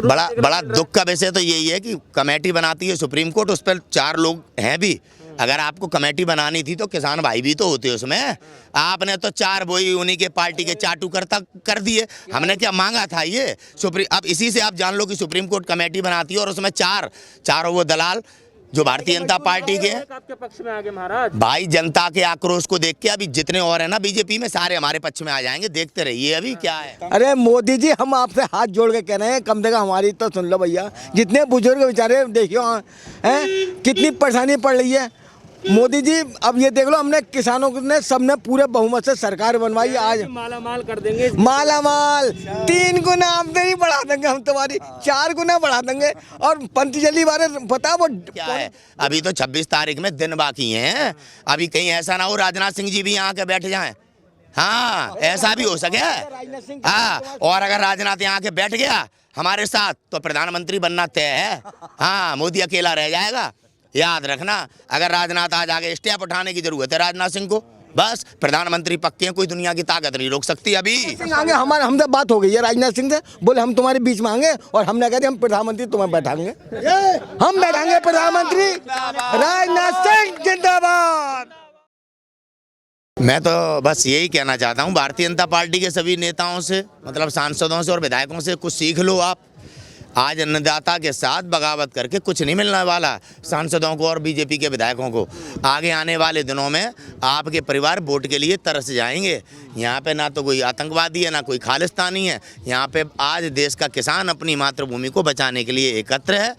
बड़ा बड़ा दुख का विषय तो यही है कि कमेटी बनाती है सुप्रीम कोर्ट, उस पर 4 लोग हैं भी। अगर आपको कमेटी बनानी थी तो किसान भाई भी तो होते उसमें। आपने तो 4 वही उन्हीं के पार्टी के चाटू करता कर दिए। हमने क्या मांगा था ये अब इसी से आप जान लो कि सुप्रीम कोर्ट कमेटी बनाती है और उसमें चारों वो दलाल जो भारतीय जनता पार्टी के हैं। आपके पक्ष में आगे महाराज भाई जनता के आक्रोश को देख के अभी जितने और है ना बीजेपी में, सारे हमारे पक्ष में आ जाएंगे, देखते रहिए अभी क्या है। अरे मोदी जी, हम आपसे हाथ जोड़ के कह रहे हैं, कम से कम हमारी तो सुन लो भैया। जितने बुजुर्ग बेचारे देखियो हैं कितनी परेशानी पड़ रही है। मोदी जी अब ये देख लो, हमने किसानों ने सबने पूरे बहुमत से सरकार बनवाई। आज माला माल कर देंगे, माला माल 3 गुना आमदनी बढ़ा देंगे हम, तुम्हारी 4 गुना बढ़ा देंगे। और पंतजलि बारे पता वो क्या है, अभी तो 26 तारीख में दिन बाकी हैं। अभी कहीं ऐसा ना हो राजनाथ सिंह जी भी यहाँ के बैठ जाएं। हाँ, ऐसा भी हो सके। हाँ, और अगर राजनाथ यहाँ के बैठ गया हमारे साथ तो प्रधानमंत्री बनना तय है। हाँ, मोदी अकेला रह जाएगा। याद रखना, अगर राजनाथ आज आगे स्टेप उठाने की जरूरत है राजनाथ सिंह को, बस प्रधानमंत्री पक्के हैं, कोई दुनिया की ताकत नहीं रोक सकती। अभी आगे हमारे हमसे बात हो गई है राजनाथ सिंह से, बोले हम तुम्हारे बीच में आएंगे और हमने कहा हम प्रधानमंत्री तुम्हें बैठाएंगे, हम बैठाएंगे प्रधानमंत्री। राजनाथ सिंह जिंदाबाद। मैं तो बस यही कहना चाहता हूँ भारतीय जनता पार्टी के सभी नेताओं से, मतलब सांसदों से और विधायकों से, कुछ सीख लो आप। आज अन्नदाता के साथ बगावत करके कुछ नहीं मिलने वाला सांसदों को और बीजेपी के विधायकों को। आगे आने वाले दिनों में आपके परिवार वोट के लिए तरस जाएंगे। यहाँ पे ना तो कोई आतंकवादी है ना कोई खालिस्तानी है। यहाँ पे आज देश का किसान अपनी मातृभूमि को बचाने के लिए एकत्र है।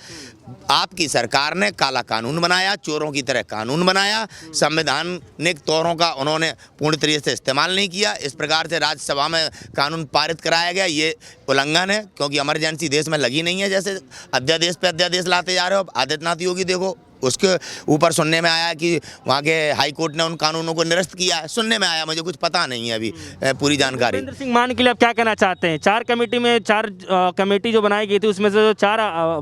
आपकी सरकार ने काला कानून बनाया, चोरों की तरह कानून बनाया, संवैधानिक तौरों का उन्होंने पूर्ण तरीके से इस्तेमाल नहीं किया। इस प्रकार से राज्यसभा में कानून पारित कराया गया, ये उल्लंघन है, क्योंकि इमरजेंसी देश में लगी नहीं है। जैसे अध्यादेश पे अध्यादेश लाते जा रहे हो। आदित्यनाथ योगी देखो, उसके ऊपर सुनने में आया कि वहाँ के हाई कोर्ट ने उन कानूनों को निरस्त किया है। सुनने में आया, मुझे कुछ पता नहीं है अभी पूरी जानकारी। भूपेंद्र सिंह मान के लिए आप क्या कहना चाहते हैं? 4 कमेटी जो बनाई गई थी उसमें से जो 4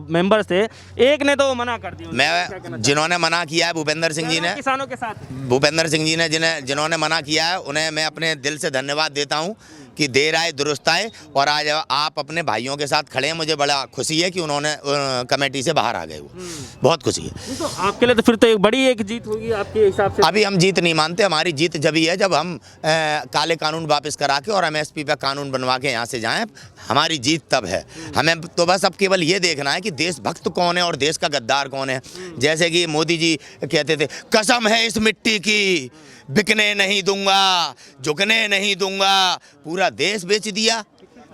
मेंबर्स थे, एक ने तो मना कर दिया। मैं जिन्होंने मना किया है भूपेंद्र सिंह जी ने, किसानों के साथ भूपेंद्र सिंह जी ने जिन्होंने मना किया है उन्हें मैं अपने दिल से धन्यवाद देता हूं कि देर आए दुरुस्त आए। और आज आप अपने भाइयों के साथ खड़े हैं, मुझे बड़ा खुशी है कि उन्होंने कमेटी से बाहर आ गए। वो बहुत खुशी है। तो आपके लिए तो फिर तो एक बड़ी जीत होगी आपके हिसाब से। अभी हम जीत नहीं मानते, हमारी जीत जब ही है जब हम काले कानून वापस करा के और MSP पे कानून बनवा के यहाँ से जाएं। हमारी जीत तब है। हमें तो बस अब केवल ये देखना है कि देशभक्त कौन है और देश का गद्दार कौन है। जैसे कि मोदी जी कहते थे, कसम है इस मिट्टी की, बिकने नहीं दूंगा, झुकने नहीं दूंगा। पूरा देश बेच दिया,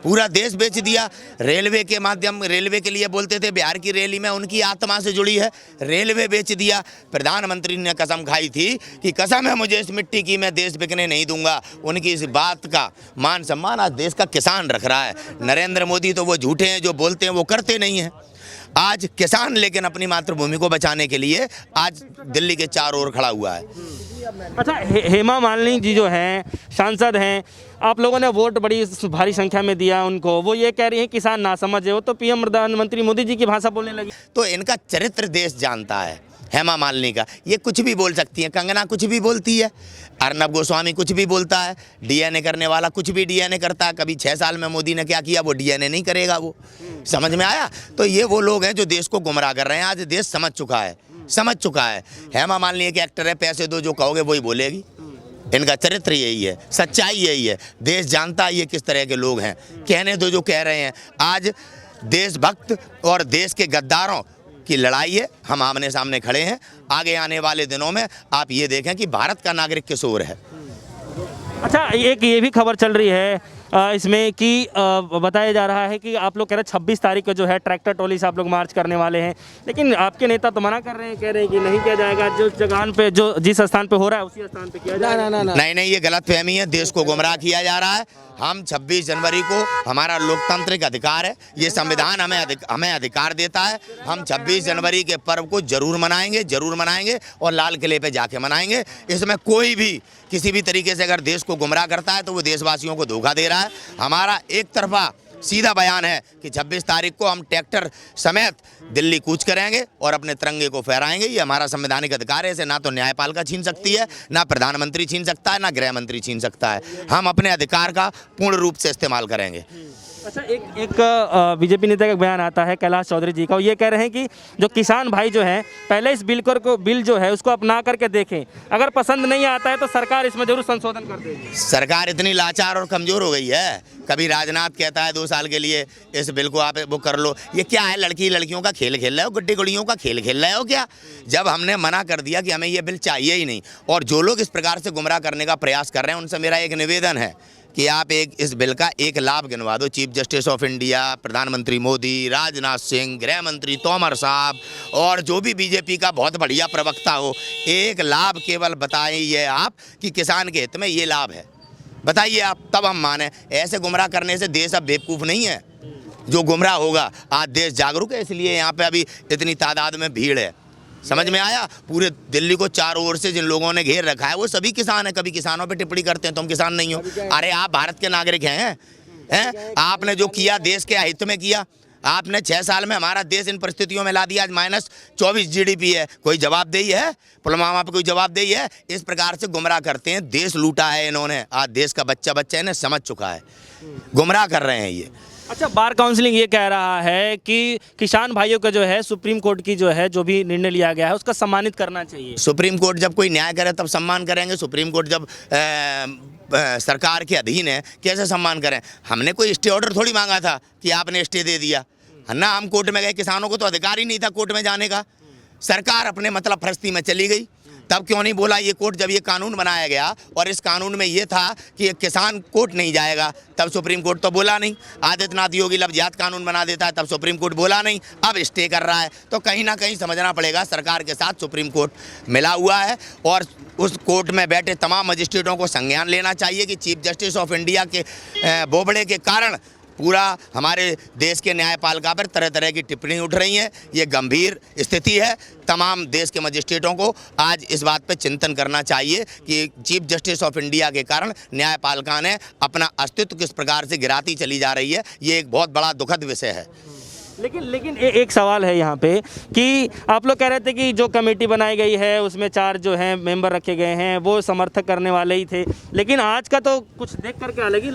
पूरा देश बेच दिया। रेलवे के माध्यम, रेलवे के लिए बोलते थे, बिहार की रैली में उनकी आत्मा से जुड़ी है, रेलवे बेच दिया। प्रधानमंत्री ने कसम खाई थी कि कसम है मुझे इस मिट्टी की, मैं देश बिकने नहीं दूंगा। उनकी इस बात का मान सम्मान आज देश का किसान रख रहा है। नरेंद्र मोदी तो वो झूठे हैं, जो बोलते हैं वो करते नहीं हैं। आज किसान लेकिन अपनी मातृभूमि को बचाने के लिए आज दिल्ली के चारों ओर खड़ा हुआ है। अच्छा, हेमा मालिनी जी जो हैं सांसद हैं, आप लोगों ने वोट बड़ी भारी संख्या में दिया उनको, वो ये कह रही हैं किसान ना समझे, वो तो PM प्रधानमंत्री मोदी जी की भाषा बोलने लगी। तो इनका चरित्र देश जानता है। हेमा मालिनी का ये कुछ भी बोल सकती है, कंगना कुछ भी बोलती है, अर्नब गोस्वामी कुछ भी बोलता है, DNA करने वाला कुछ भी DNA करता है। कभी 6 साल में मोदी ने क्या किया वो DNA नहीं करेगा। वो समझ में आया? तो ये वो लोग हैं जो देश को गुमराह कर रहे हैं। आज देश समझ चुका है, समझ चुका है। हेमा मालिनी एक एक्टर है, पैसे दो जो कहोगे वही बोलेगी। इनका चरित्र यही है, सच्चाई यही है। देश जानता है ये किस तरह के लोग हैं। कहने दो जो कह रहे हैं। आज देशभक्त और देश के गद्दारों की लड़ाई है, हम आमने सामने खड़े हैं। आगे आने वाले दिनों में आप ये देखें कि भारत का नागरिक किशोर है। अच्छा, एक ये भी खबर चल रही है इसमें कि बताया जा रहा है कि आप लोग कह रहे हैं 26 तारीख को जो है ट्रैक्टर ट्रॉली से आप लोग मार्च करने वाले हैं, लेकिन आपके नेता तो मना कर रहे हैं, कह रहे हैं कि नहीं किया जाएगा। जो जगह पे, जो जिस स्थान पे हो रहा है उसी स्थान पे किया जाएगा। नहीं, ये गलत फहमी है। देश को गुमराह किया जा रहा है। हम 26 जनवरी को, हमारा लोकतांत्रिक अधिकार है, ये संविधान हमें अधिकार देता है। हम 26 जनवरी के पर्व को जरूर मनाएंगे और लाल किले पे जाके मनाएंगे। इसमें कोई भी किसी भी तरीके से अगर देश को गुमराह करता है तो वो देशवासियों को धोखा दे रहा है। हमारा एक तरफा सीधा बयान है कि 26 तारीख को हम ट्रैक्टर समेत दिल्ली कूच करेंगे और अपने तिरंगे को फहराएंगे। ये हमारा संवैधानिक अधिकार है, इसे ना तो न्यायपालिका छीन सकती है, ना प्रधानमंत्री छीन सकता है, ना गृह मंत्री छीन सकता है। हम अपने अधिकार का पूर्ण रूप से इस्तेमाल करेंगे। अच्छा, एक बीजेपी नेता का बयान आता है कैलाश चौधरी जी का, वो ये कह रहे हैं कि जो किसान भाई जो हैं पहले इस बिल जो है उसको अपना करके देखें, अगर पसंद नहीं आता है तो सरकार इसमें जरूर संशोधन कर देगी। सरकार इतनी लाचार और कमज़ोर हो गई है, कभी राजनाथ कहता है 2 साल के लिए इस बिल को आप वो कर लो, ये क्या है, लड़कियों का खेल खेल रहे हो, गुड्डी गुड़ियों का खेल खेल रहे हो क्या? जब हमने मना कर दिया कि हमें ये बिल चाहिए ही नहीं, और जो लोग इस प्रकार से गुमराह करने का प्रयास कर रहे हैं उनसे मेरा एक निवेदन है कि आप इस बिल का एक लाभ गिनवा दो। चीफ जस्टिस ऑफ इंडिया, प्रधानमंत्री मोदी, राजनाथ सिंह, गृह मंत्री तोमर साहब और जो भी बीजेपी का बहुत बढ़िया प्रवक्ता हो, एक लाभ केवल बताइए आप कि किसान के हित में ये लाभ है, बताइए आप, तब हम माने। ऐसे गुमराह करने से देश अब बेवकूफ़ नहीं है जो गुमराह होगा। आज देश जागरूक है, इसलिए यहाँ पे अभी इतनी तादाद में भीड़ है। समझ में आया? पूरे दिल्ली को चारों ओर से जिन लोगों ने घेर रखा है वो सभी किसान हैं। कभी किसानों पे टिप्पणी करते हैं तुम किसान नहीं हो। अरे आप भारत के नागरिक हैं? आपने जो किया देश के हित में किया। आपने 6 साल में हमारा देश इन परिस्थितियों में ला दिया। आज -24 GDP है। कोई जवाबदेही है? पुलवामा पे कोई जवाबदेही है? इस प्रकार से गुमराह करते हैं। देश लूटा है इन्होंने। आज देश का बच्चा इन्हें समझ चुका है। गुमराह कर रहे हैं ये। अच्छा, बार काउंसिलिंग ये कह रहा है कि किसान भाइयों का जो है सुप्रीम कोर्ट की जो है जो भी निर्णय लिया गया है उसका सम्मानित करना चाहिए। सुप्रीम कोर्ट जब कोई न्याय करे तब सम्मान करेंगे। सुप्रीम कोर्ट जब सरकार के अधीन है, कैसे सम्मान करें? हमने कोई स्टे ऑर्डर थोड़ी मांगा था कि आपने स्टे दे दिया है ना। हम कोर्ट में गए, किसानों को तो अधिकार ही नहीं था कोर्ट में जाने का। सरकार अपने मतलब फरस्ती में चली गई। तब क्यों नहीं बोला ये कोर्ट? जब ये कानून बनाया गया और इस कानून में ये था कि किसान कोर्ट नहीं जाएगा, तब सुप्रीम कोर्ट तो बोला नहीं। आदित्यनाथ योगी लफ्ज़ियात कानून बना देता है, तब सुप्रीम कोर्ट बोला नहीं। अब स्टे कर रहा है, तो कहीं ना कहीं समझना पड़ेगा सरकार के साथ सुप्रीम कोर्ट मिला हुआ है और उस कोर्ट में बैठे तमाम मजिस्ट्रेटों को संज्ञान लेना चाहिए कि चीफ जस्टिस ऑफ इंडिया के बोबड़े के कारण पूरा हमारे देश के न्यायपालिका पर तरह तरह की टिप्पणी उठ रही है। ये गंभीर स्थिति है। तमाम देश के मजिस्ट्रेटों को आज इस बात पर चिंतन करना चाहिए कि चीफ जस्टिस ऑफ इंडिया के कारण न्यायपालिका ने अपना अस्तित्व किस प्रकार से गिराती चली जा रही है। ये एक बहुत बड़ा दुखद विषय है। लेकिन एक सवाल है यहाँ पे कि आप लोग कह रहे थे कि जो कमेटी बनाई गई है उसमें 4 जो हैं मेंबर रखे गए हैं वो समर्थक करने वाले ही थे, लेकिन आज का तो कुछ देख करके अलग ही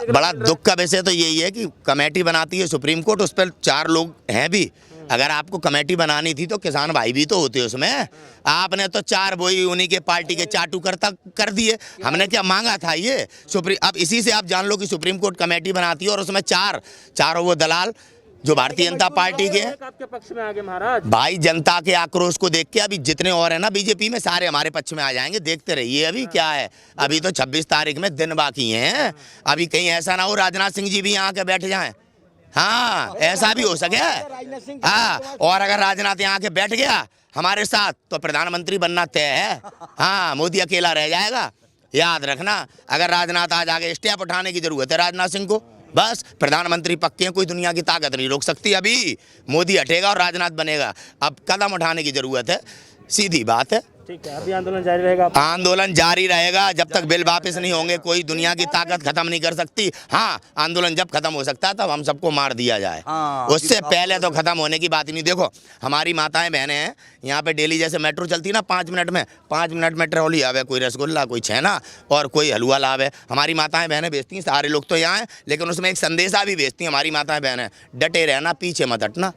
बड़ा दुख का विषय तो यही है कि कमेटी बनाती है सुप्रीम कोर्ट, उस पर 4 लोग हैं भी। अगर आपको कमेटी बनानी थी तो किसान भाई भी तो होते उसमें। आपने तो 4 वही उन्हीं के पार्टी के चाटू करता कर दिए। हमने क्या मांगा था ये? अब इसी से आप जान लो कि सुप्रीम कोर्ट कमेटी बनाती है और उसमें चारों वो दलाल जो भारतीय जनता पार्टी के हैं। आपके पक्ष में आगे महाराज भाई, जनता के आक्रोश को देख के अभी जितने और हैं ना बीजेपी में, सारे हमारे पक्ष में आ जाएंगे। देखते रहिए। अभी क्या है, अभी तो 26 तारीख में दिन बाकी हैं। अभी कहीं ऐसा ना हो राजनाथ सिंह जी भी यहाँ के बैठ जाएं। हाँ, ऐसा भी हो सके। हाँ, और अगर राजनाथ यहाँ के बैठ गया हमारे साथ तो प्रधानमंत्री बनना तय है। हाँ, मोदी अकेला रह जाएगा। याद रखना, अगर राजनाथ आज आगे स्टेप उठाने की जरूरत है राजनाथ सिंह को। बस प्रधानमंत्री पक्के हैं, कोई दुनिया की ताकत नहीं रोक सकती। अभी मोदी हटेगा और राजनाथ बनेगा। अब कदम उठाने की जरूरत है, सीधी बात है। ठीक है, अभी आंदोलन जारी रहेगा। आंदोलन जारी रहेगा जब तक बिल वापस नहीं होंगे। कोई दुनिया की ताकत खत्म नहीं कर सकती। हाँ, आंदोलन जब खत्म हो सकता है तब हम सबको मार दिया जाए। उससे पहले तो खत्म होने की बात ही नहीं। देखो, हमारी माताएं बहनें हैं यहाँ पे डेली, जैसे मेट्रो चलती है ना 5 मिनट में ट्रॉली आवे, कोई रसगुल्ला, कोई छेना और कोई हलवा लावे। हमारी माताएं बहनें बेचती हैं। सारे लोग तो यहाँ हैं, लेकिन उसमें एक संदेशा भी बेचती हैं हमारी माताएं बहनें, डटे रहना, पीछे मत हटना।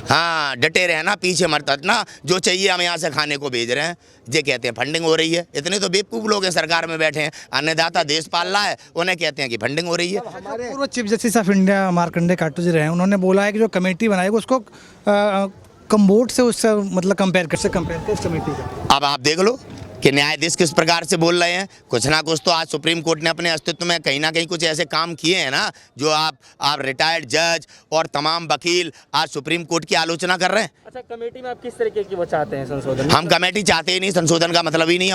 हाँ, डटे रहना, पीछे मत हटना। जो चाहिए हम यहाँ से खाने को भेज रहे हैं। ये कहते हैं फंडिंग हो रही है। इतने तो बेवकूफ़ लोग हैं सरकार में बैठे हैं, अन्नदाता देश पाल रहा है, उन्हें कहते हैं कि फंडिंग हो रही है। पूर्व chief justice of India Markandey Katju ji रहे हैं, उन्होंने बोला है कि जो कमेटी बनाएगी उसको कम वोट से उससे मतलब कंपेयर कर इस कमेटी का। अब आप देख लो कि न्यायाधीश किस प्रकार से बोल रहे हैं। कुछ ना कुछ तो आज सुप्रीम कोर्ट ने अपने अस्तित्व में कहीं ना कहीं कुछ ऐसे काम किए हैं ना, जो आप रिटायर्ड जज और तमाम वकील आज सुप्रीम कोर्ट की आलोचना कर रहे हैं। अच्छा, कमेटी में आप किस तरीके की वो चाहते हैं संशोधन? हम कमेटी चाहते ही नहीं, संशोधन का मतलब ही नहीं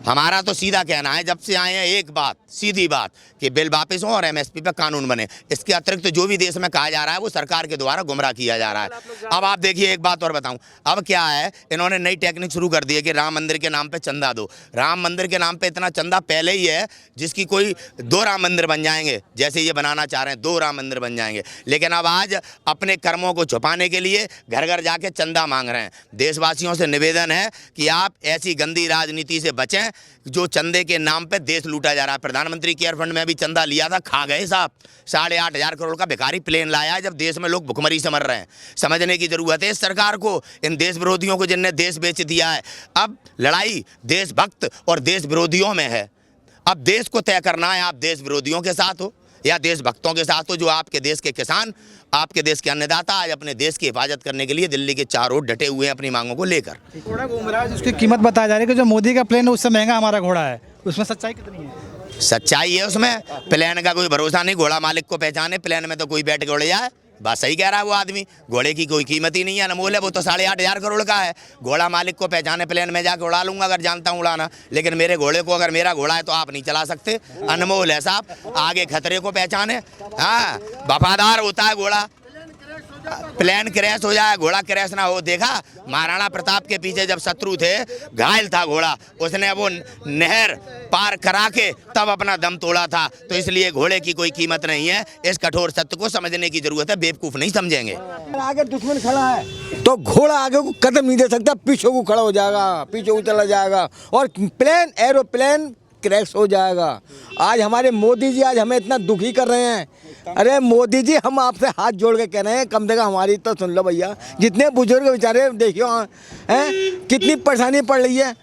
हमारा तो सीधा कहना है, जब से आए हैं एक बात, सीधी बात, कि बिल वापस हो और MSP पे कानून बने। इसके अतिरिक्त जो भी देश में कहा जा रहा है वो सरकार के द्वारा गुमराह किया जा रहा है। अब आप देखिए, एक बात और बताऊं, अब क्या है, इन्होंने नई टेक्निक शुरू कर दी है कि राम मंदिर के नाम पे चंदा दो। राम मंदिर के नाम पे इतना चंदा पहले ही है जिसकी कोई 2 राम मंदिर बन जाएंगे, जैसे ये बनाना चाह रहे हैं 2 राम मंदिर बन जाएंगे। लेकिन अब आज अपने कर्मों को छुपाने के लिए घर घर जाके चंदा मांग रहे हैं। देशवासियों से निवेदन है कि आप ऐसी गंदी राजनीति से बचें हैं जो चंदे के नाम पे देश लूटा जा रहा है। प्रधानमंत्री केयर फंड में भी चंदा लिया था, खा गए साहब। 8,500 करोड़ का भिखारी प्लेन लाया है जब देश में लोग भुखमरी से मर रहे हैं। समझने की जरूरत है इस सरकार को, इन देश विरोधियों को जिनने देश बेच दिया है। अब लड़ाई देशभक्त और देश विरोधियों में है। अब देश को तय करना है, आप देश विरोधियों के साथ हो या देशभक्तों के साथ हो, जो आपके देश के किसान, आपके देश के अन्नदाता आज अपने देश की हिफाजत करने के लिए दिल्ली के चारों ओर डटे हुए हैं अपनी मांगों को लेकर। घोड़ा घूम रहा है जिसकी कीमत बताई जा रही है कि जो मोदी का प्लेन है उससे महंगा हमारा घोड़ा है, उसमें सच्चाई कितनी है? सच्चाई है उसमें, प्लेन का कोई भरोसा नहीं, घोड़ा मालिक को पहचाने। प्लेन में तो कोई बैठ के उड़ जाए, बात सही कह रहा है वो आदमी। घोड़े की कोई कीमत ही नहीं है, अनमोल है, वो तो 8,500 करोड़ का है। घोड़ा मालिक को पहचाने, प्लेन में जाके उड़ा लूंगा अगर जानता हूँ उड़ाना, लेकिन मेरे घोड़े को, अगर मेरा घोड़ा है तो आप नहीं चला सकते। अनमोल है साहब, आगे खतरे को पहचाने। हाँ, वफादार होता है घोड़ा। प्लेन क्रैश हो जाए, घोड़ा क्रैश ना हो। देखा महाराणा प्रताप के पीछे जब शत्रु थे, घायल था घोड़ा, उसने वो नहर पार करा के तब अपना दम तोड़ा था। तो इसलिए घोड़े की कोई कीमत नहीं है। इस कठोर सत्य को समझने की जरूरत है, बेवकूफ नहीं समझेंगे। आगे दुश्मन खड़ा है तो घोड़ा आगे को कदम नहीं दे सकता, पीछे को खड़ा हो जाएगा, पीछे को चला जाएगा और प्लेन, एरोप्लेन क्रैश हो जाएगा। आज हमारे मोदी जी आज हमें इतना दुखी कर रहे हैं। अरे मोदी जी, हम आपसे हाथ जोड़ के कह रहे हैं, कम से कम हमारी तो सुन लो भैया। जितने बुजुर्ग बेचारे देखियो हैं कितनी परेशानी पड़ रही है।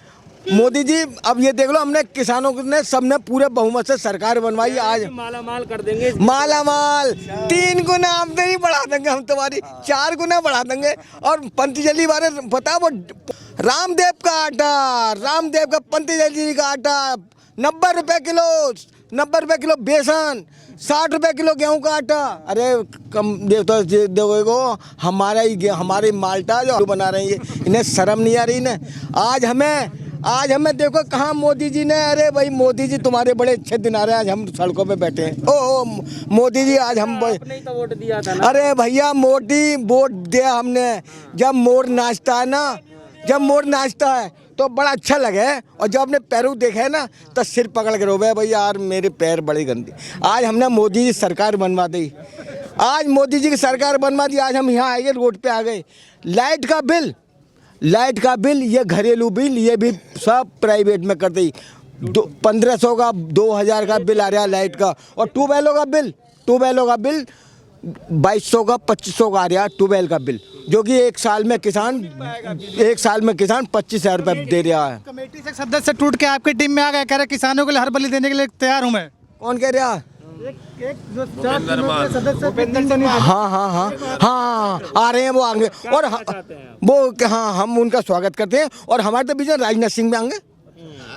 मोदी जी अब ये देख लो, हमने किसानों ने सबने पूरे बहुमत से सरकार बनवाई। आज माला माल कर देंगे, माला माल 3 गुना आमदनी बढ़ा देंगे हम, तुम्हारी 4 गुना बढ़ा देंगे। और पंतजलि वाले पता, वो रामदेव का आटा, रामदेव का पंतजलि का आटा 90 रुपए किलो, 90 रुपए किलो बेसन, 60 रुपए किलो गेहूं का आटा। अरे कम देखो, हमारी माल्टा जो बना रही है, इन्हें शर्म नहीं आ रही ने। आज हमें देखो कहाँ मोदी जी ने, अरे भाई मोदी जी तुम्हारे बड़े अच्छे दिन आ रहे हैं, आज हम सड़कों पे बैठे हैं। ओ मोदी जी, आज हम आपने तो वोट दिया था ना। अरे भैया मोदी वोट दिया हमने। जब मोर नाचता है ना, जब मोर नाचता है तो बड़ा अच्छा लगे, और जब अपने पैरों देखे है ना तो सिर पकड़ के रोवे भैया यार मेरे पैर बड़े गंदे। आज हमने मोदी जी सरकार बनवा दी, आज मोदी जी की सरकार बनवा दी। आज हम यहाँ आए, रोड पे आ गए। लाइट का बिल, ये घरेलू बिल, ये भी सब प्राइवेट में कर दी। 1500 का 2000 का बिल आ रहा है लाइट का। और ट्यूबवेलों का बिल 2200 का 2500 का आ रहा है ट्यूबवेल का बिल, जो कि एक साल में किसान 25,000 रुपये दे रहा है। कमेटी से सदस्य टूट के आपकी टीम में आ गए, कह रहे किसानों के लिए हर बलि देने के लिए तैयार हूँ मैं। कौन कह रहा? हाँ, आ रहे हैं वो आएंगे। और हाँ, हम उनका स्वागत करते हैं। और हमारे तो बीच में राजनाथ सिंह में आएंगे,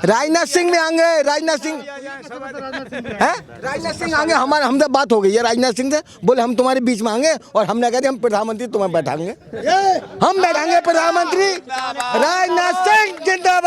राजनाथ सिंह आएंगे। हमसे बात हो गई है राजनाथ सिंह से, बोले हम तुम्हारे बीच में आएंगे। और हमने कहा हम प्रधानमंत्री तुम्हें बैठाएंगे, हम बैठाएंगे प्रधानमंत्री। राजनाथ सिंह जिंदाबाद।